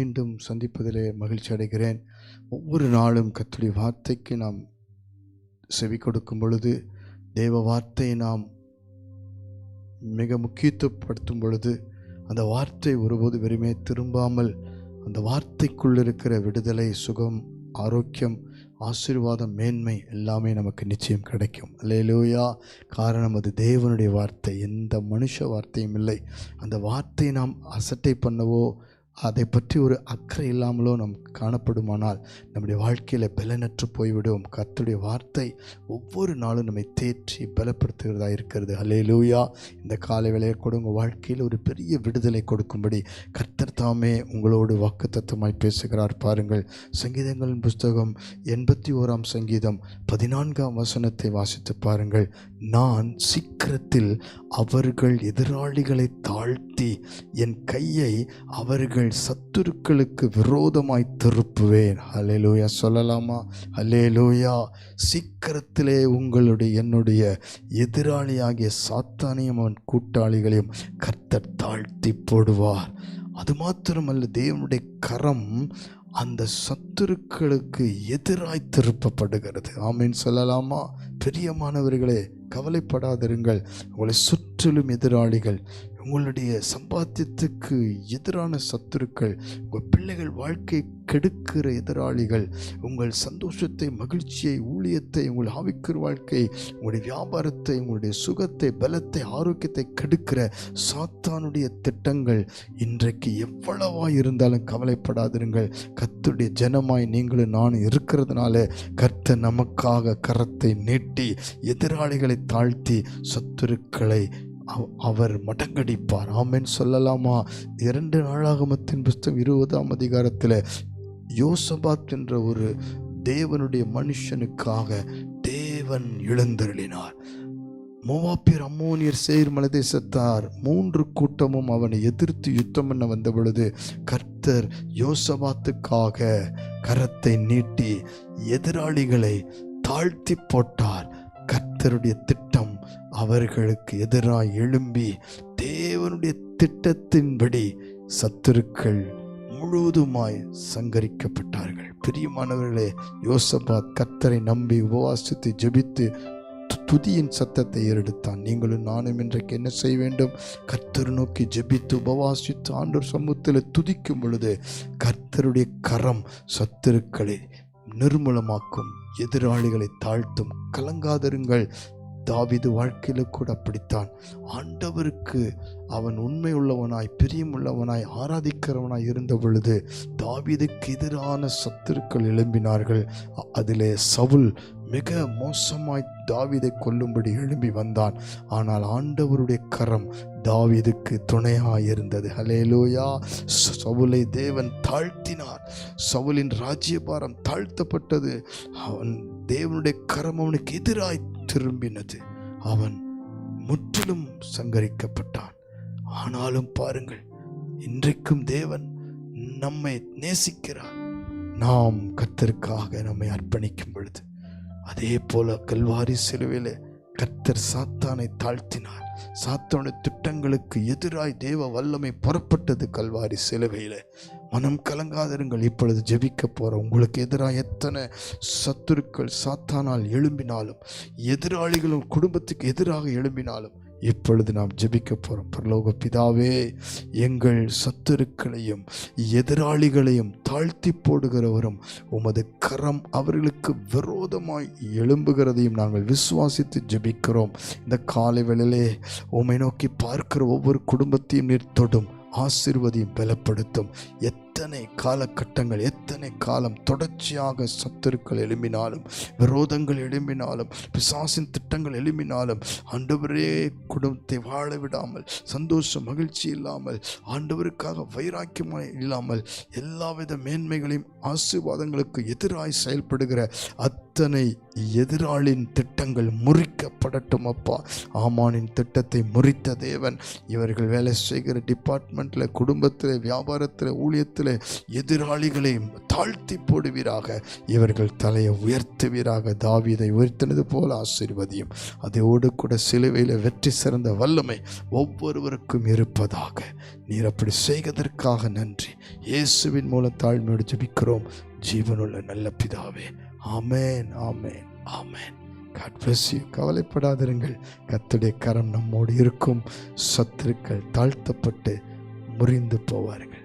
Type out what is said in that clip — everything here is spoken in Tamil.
மீண்டும் சந்திப்பதிலே மகிழ்ச்சி அடைகிறேன். ஒவ்வொரு நாளும் கர்த்தருடைய வார்த்தைக்கு நாம் செவி கொடுக்கும் பொழுது, தேவ வார்த்தையை நாம் மிக முக்கியத்துவப்படுத்தும் பொழுது, அந்த வார்த்தை ஒருபோது வெறுமே திரும்பாமல் அந்த வார்த்தைக்குள் இருக்கிற விடுதலை, சுகம், ஆரோக்கியம், ஆசீர்வாதம், மேன்மை எல்லாமே நமக்கு நிச்சயம் கிடைக்கும். அல்லேலூயா. காரணம் அது தேவனுடைய வார்த்தை, எந்த மனுஷ வார்த்தையும் இல்லை. அந்த வார்த்தையை நாம் அசட்டை பண்ணவோ அதை பற்றி ஒரு அக்கறை இல்லாமலோ நாம் காணப்படுமானால் நம்முடைய வாழ்க்கையில் பலனற்று போய்விடும். கர்த்தருடைய வார்த்தை ஒவ்வொரு நாளும் நம்மை தேற்றி பலப்படுத்துகிறதா இருக்கிறது. அல்லேலூயா. இந்த காலை வேளையை கூட உங்கள் வாழ்க்கையில் ஒரு பெரிய விடுதலை கொடுக்கும்படி கர்த்தர் தாமே உங்களோடு வாக்குத்தத்தமாய் பேசுகிறார். பாருங்கள், சங்கீதங்களின் புஸ்தகம் 81ஆம் சங்கீதம் 14ஆம் வசனத்தை வாசித்து பாருங்கள். நான் சீக்கிரத்தில் அவர்கள் எதிராளிகளை தாழ்த்தி என் கையை அவர்கள் சத்துருக்களுக்கு விரோதமாய் திருப்புவேன். அல்லேலூயா. சொல்லலாமா? அல்லேலூயா. சீக்கிரத்திலே என்னுடைய எதிராளியாகிய சாத்தானையும் அவன் கூட்டாளிகளையும் கர்த்தர் தாழ்த்தி போடுவார். அது மாத்திரமல்ல, தேவனுடைய கரம் அந்த சத்துருக்களுக்கு எதிராய் திருப்பப்படுகிறது. ஆமீன் சொல்லலாமா? பிரியமானவர்களே, கவலைப்படாதிருங்கள். உங்களை சுற்றிலும் எதிராளிகள், உங்களுடைய சம்பாத்தியத்துக்கு எதிரான சத்துருக்கள், உங்கள் பிள்ளைகள் வாழ்க்கையை கெடுக்கிற எதிராளிகள், உங்கள் சந்தோஷத்தை, மகிழ்ச்சியை, ஊழியத்தை, உங்கள் ஆவிக்குரிய வாழ்க்கை, உங்களுடைய வியாபாரத்தை, உங்களுடைய சுகத்தை, பலத்தை, ஆரோக்கியத்தை கெடுக்கிற சாத்தானுடைய திட்டங்கள் இன்றைக்கு எவ்வளவா இருந்தாலும் கவலைப்படாதிருங்கள். கர்த்தருடைய ஜனமாய் நீங்களும் நானும் இருக்கிறதுனால கர்த்தர் நமக்காக கரத்தை நீட்டி எதிராளிகளை தாழ்த்தி சத்துருக்களை அவர் மடங்கடிப்பார். ஆமென் சொல்லலாமா? 2 நாளாகமத்தின் புஸ்தகம் 20ஆம் அதிகாரத்தில் யோசபாத் என்ற ஒரு தேவனுடைய மனுஷனுக்காக தேவன் எழுந்தருளினார். மோவாபியர், அம்மோனியர், சேயீர் மலை தேசத்தார் 3 கூட்டமும் அவனை எதிர்த்து யுத்தம் பண்ண வந்த பொழுது கர்த்தர் யோசபாத்துக்காக கரத்தை நீட்டி எதிராளிகளை தாழ்த்தி போட்டார். கர்த்தருடைய திட்டம் அவர்களுக்கு எதிராக எழும்பி தேவனுடைய திட்டத்தின்படி சத்துருக்கள் முழுவதுமாய் சங்கரிக்கப்பட்டார்கள். பிரியமானவர்களே, யோசபாத் கர்த்தரை நம்பி உபவாசித்து ஜெபித்து துதியின் சத்தத்தை ஏறெடுத்தான். நீங்களும் நானும் இன்றைக்கு என்ன செய்ய வேண்டும்? கர்த்தர் நோக்கி ஜெபித்து உபவாசித்து ஆண்டவர் சமூகத்தில் துதிக்கும் பொழுது கர்த்தருடைய கரம் சத்துருக்களை நிர்மூலமாக்கும், எதிராளிகளை தாழ்த்தும். கலங்காதிருங்கள். தாவீது வாழ்க்கையில கூட அப்படித்தான். ஆண்டவருக்கு அவன் உண்மை உள்ளவனாய், பிரியமுள்ளவனாய், ஆராதிக்கிறவனாய் இருந்த பொழுது தாவீதுக்கு எதிரான சத்துருக்கள் எழும்பினார்கள். அதிலே சவுல் மிக மோசமாய் தாவீதை கொல்லும்படி எழும்பி வந்தான். ஆனால் ஆண்டவருடைய கரம் தாவீதுக்கு துணையாய் இருந்தது. ஹல்லேலூயா. சவுலை தேவன் தாழ்த்தினார். சவுலின் ராஜ்யபாரம் தாழ்த்தப்பட்டது. அவன் தேவனுடைய கரம் அவனுக்கு எதிராய் திரும்பினது. அவன் முற்றிலும் சங்கரிக்கப்பட்டான். ஆனாலும் பாருங்கள், இன்றைக்கும் தேவன் நம்மை நேசிக்கிறார். நாம் கர்த்தருக்காக நம்மை அர்ப்பணிக்கும் பொழுது அதே போல கல்வாரி சிலுவையிலே கர்த்தர் சாத்தானை தாழ்த்தினார். சாத்தானுடைய திட்டங்களுக்கு எதிராய் தேவ வல்லமை புறப்பட்டது கல்வாரி சிலுவையிலே. மனம் கலங்காதிருங்கள். இப்பொழுது ஜெபிக்க போற உங்களுக்கு எதிராக எத்தனை சத்துருக்கள் சாத்தானால் எழும்பினாலும், எதிராளிகளும் குடும்பத்துக்கு எதிராக எழும்பினாலும் இப்பொழுது நாம் ஜெபிக்க போறோம். பரலோக பிதாவே, எங்கள் சத்துருக்களையும் எதிராளிகளையும் தாழ்த்தி போடுகிறவரும் உமது கரம் அவர்களுக்கு விரோதமாய் எழும்புகிறதையும் நாங்கள் விசுவாசித்து ஜெபிக்கிறோம். இந்த காலை வேளையிலே உம்மை நோக்கி பார்க்கிற ஒவ்வொரு குடும்பத்தையும் நீர் தொடும், ஆசீர்வதியும், பலப்படுத்தும். எத்தனை காலகட்டங்கள், எத்தனை காலம் தொடர்ச்சியாக சத்துருக்கள் எழும்பினாலும், விரோதங்கள் எழும்பினாலும், பிசாசின் திட்டங்கள் எழும்பினாலும், ஆண்டவரே குடும்பத்தை வாழ விடாமல், சந்தோஷம், மகிழ்ச்சி இல்லாமல், ஆண்டவருக்காக வைராக்கியமாக இல்லாமல், எல்லாவித மேன்மைகளையும் ஆசீர்வாதங்களுக்கு எதிராய் செயல்படுகிற அத்தனை எதிராளின் திட்டங்கள் முறிக்கப்படட்டும் அப்பா. ஆமானின் திட்டத்தை முறித்த தேவன் இவர்கள் வேலை செய்கிற டிபார்ட்மெண்ட்டில், குடும்பத்தில், வியாபாரத்தில், ஊழியத்தில் நாட்களில் எதிராளிகளை தாழ்த்தி போடுவீராக. இவர்கள் தலையை உயர்த்துவீராக. தாவீதை உயர்த்தினது போல ஆசீர்வதியும். அதோடு கூட சிலுவையில் வெற்றி சிறந்த வல்லமை ஒவ்வொருவருக்கும் இருப்பதாக. நீர் அப்படி செய்வதற்காக நன்றி. இயேசுவின் மூலம் தாழ்மையோடு ஜெபிக்கிறோம் ஜீவனுள்ள நல்ல பிதாவே. ஆமென், ஆமென், ஆமென். God bless you. கவலைப்படாதிருங்கள். கர்த்தருடைய கரம் நம்மோடு இருக்கும். சத்துருக்கள் தாழ்த்தப்பட்டு முறிந்து போவார்கள்.